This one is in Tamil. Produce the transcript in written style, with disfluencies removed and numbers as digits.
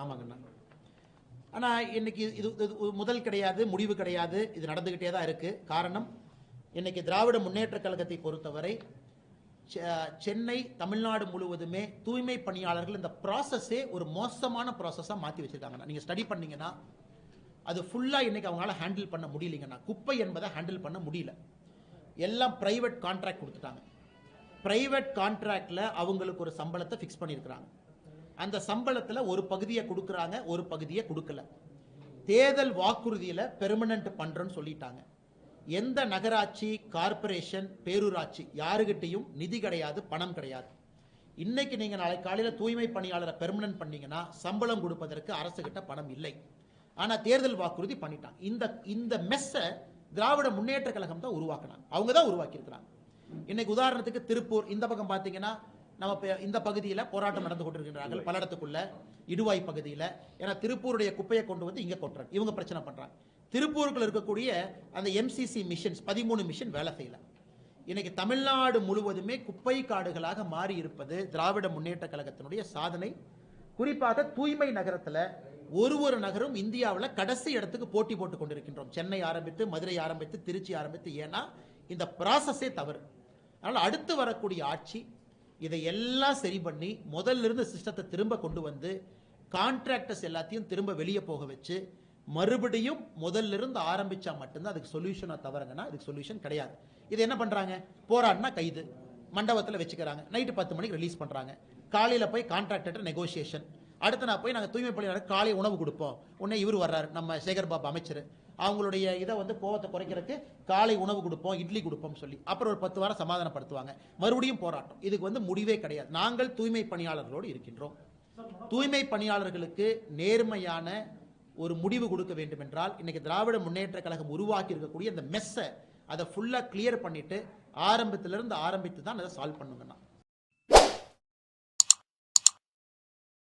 ஆமாங்கண்ணா. ஆனால் இன்னைக்கு இது முதல் கிடையாது, முடிவு கிடையாது, இது நடந்துக்கிட்டே தான் இருக்கு. காரணம், இன்னைக்கு திராவிட முன்னேற்ற கழகத்தை பொறுத்தவரை சென்னை, தமிழ்நாடு முழுவதுமே தூய்மை பணியாளர்கள் இந்த ப்ராசஸே ஒரு மோசமான ப்ராசஸாக மாற்றி வச்சிருக்காங்கண்ணா. நீங்கள் ஸ்டடி பண்ணீங்கன்னா அது ஃபுல்லாக இன்னைக்கு அவங்களால ஹேண்டில் பண்ண முடியலைங்கண்ணா. குப்பை என்பதை ஹேண்டில் பண்ண முடியல. எல்லாம் பிரைவேட் கான்ட்ராக்ட் கொடுத்துட்டாங்க. பிரைவேட் கான்ட்ராக்டில் அவங்களுக்கு ஒரு சம்பளத்தை ஃபிக்ஸ் பண்ணியிருக்கிறாங்க. அந்த சம்பளத்தில் ஒரு பகுதியை கொடுக்குறாங்க, ஒரு பகுதியை கொடுக்கல. தேர்தல் வாக்குறுதியில் பெர்மனன்ட் பண்ணுறோன்னு சொல்லிட்டாங்க. எந்த நகராட்சி, கார்பரேஷன், பேரூராட்சி யாருகிட்டையும் நிதி கிடையாது, பணம் கிடையாது. இன்னைக்கு நீங்கள் நாளை காலையில் தூய்மை பணியாளரை பெர்மனன்ட் பண்ணீங்கன்னா சம்பளம் கொடுப்பதற்கு அரசு கிட்ட பணம் இல்லை. ஆனால் தேர்தல் வாக்குறுதி பண்ணிட்டாங்க. இந்த மெஸ்ஸை திராவிட முன்னேற்ற கழகம் தான் உருவாக்கினாங்க. அவங்க தான் உருவாக்கி இருக்கிறாங்க. இன்னைக்கு உதாரணத்துக்கு திருப்பூர் இந்த பக்கம் பார்த்தீங்கன்னா, நம்ம இந்த பகுதியில் போராட்டம் நடந்து கொண்டிருக்கிறார்கள். பல்லடத்துக்குள்ள இடுவாய் பகுதியில். ஏன்னா திருப்பூருடைய குப்பையை கொண்டு வந்து இங்கே கொட்டுறாங்க. இவங்க பிரச்சனை பண்ணுறாங்க. திருப்பூருக்குள்ள இருக்கக்கூடிய அந்த எம்சிசி மிஷன்ஸ் 13 மிஷன் வேலை செய்யல. இன்னைக்கு தமிழ்நாடு முழுவதுமே குப்பை காடுகளாக மாறி இருப்பது திராவிட முன்னேற்ற கழகத்தினுடைய சாதனை. குறிப்பாக தூய்மை நகரத்தில் ஒரு நகரும் இந்தியாவில் கடைசி இடத்துக்கு போட்டி போட்டு கொண்டிருக்கின்றோம். சென்னை ஆரம்பித்து, மதுரை ஆரம்பித்து, திருச்சி ஆரம்பித்து. ஏன்னா இந்த ப்ராசஸே தவறு. அதனால் அடுத்து வரக்கூடிய ஆட்சி இதை எல்லாம் சரி பண்ணி முதல்ல இருந்த சிஸ்டத்தை திரும்ப கொண்டு வந்து கான்ட்ராக்டர்ஸ் எல்லாத்தையும் திரும்ப வெளியே போக வச்சு மறுபடியும் முதல்ல இருந்து ஆரம்பிச்சா மட்டும்தான் அதுக்கு சொல்யூஷனை தவறுங்கன்னா அதுக்கு சொல்யூஷன் கிடையாது. இது என்ன பண்றாங்க? போராடினா கைது, மண்டபத்தில் வச்சுக்கிறாங்க, நைட்டு 10 மணிக்கு ரிலீஸ் பண்றாங்க. காலையில் போய் கான்ட்ராக்டர் நெகோசியேஷன். அடுத்து நான் போய் நாங்கள் தூய்மை பணியாளர் காலை உணவு கொடுப்போம். உடனே இவர் வர்றாரு, நம்ம சேகர் பாபு அமைச்சர். அவங்களுடைய இதை கோவத்தை குறைக்கிறதுக்கு காலை உணவு கொடுப்போம், இட்லி கொடுப்போம் சொல்லி அப்புறம் ஒரு 10 வாரம் சமாதானப்படுத்துவாங்க. மறுபடியும் போராட்டம். இதுக்கு முடிவே கிடையாது. நாங்கள் தூய்மை பணியாளர்களோடு இருக்கின்றோம். தூய்மை பணியாளர்களுக்கு நேர்மையான ஒரு முடிவு கொடுக்க வேண்டும் என்றால் இன்னைக்கு திராவிட முன்னேற்ற கழகம் உருவாக்கி இருக்கக்கூடிய இந்த மெஸ்ஸை அதை ஃபுல்லாக கிளியர் பண்ணிட்டு ஆரம்பத்திலிருந்து ஆரம்பித்து தான் அதை சால்வ் பண்ணுங்கண்ணா.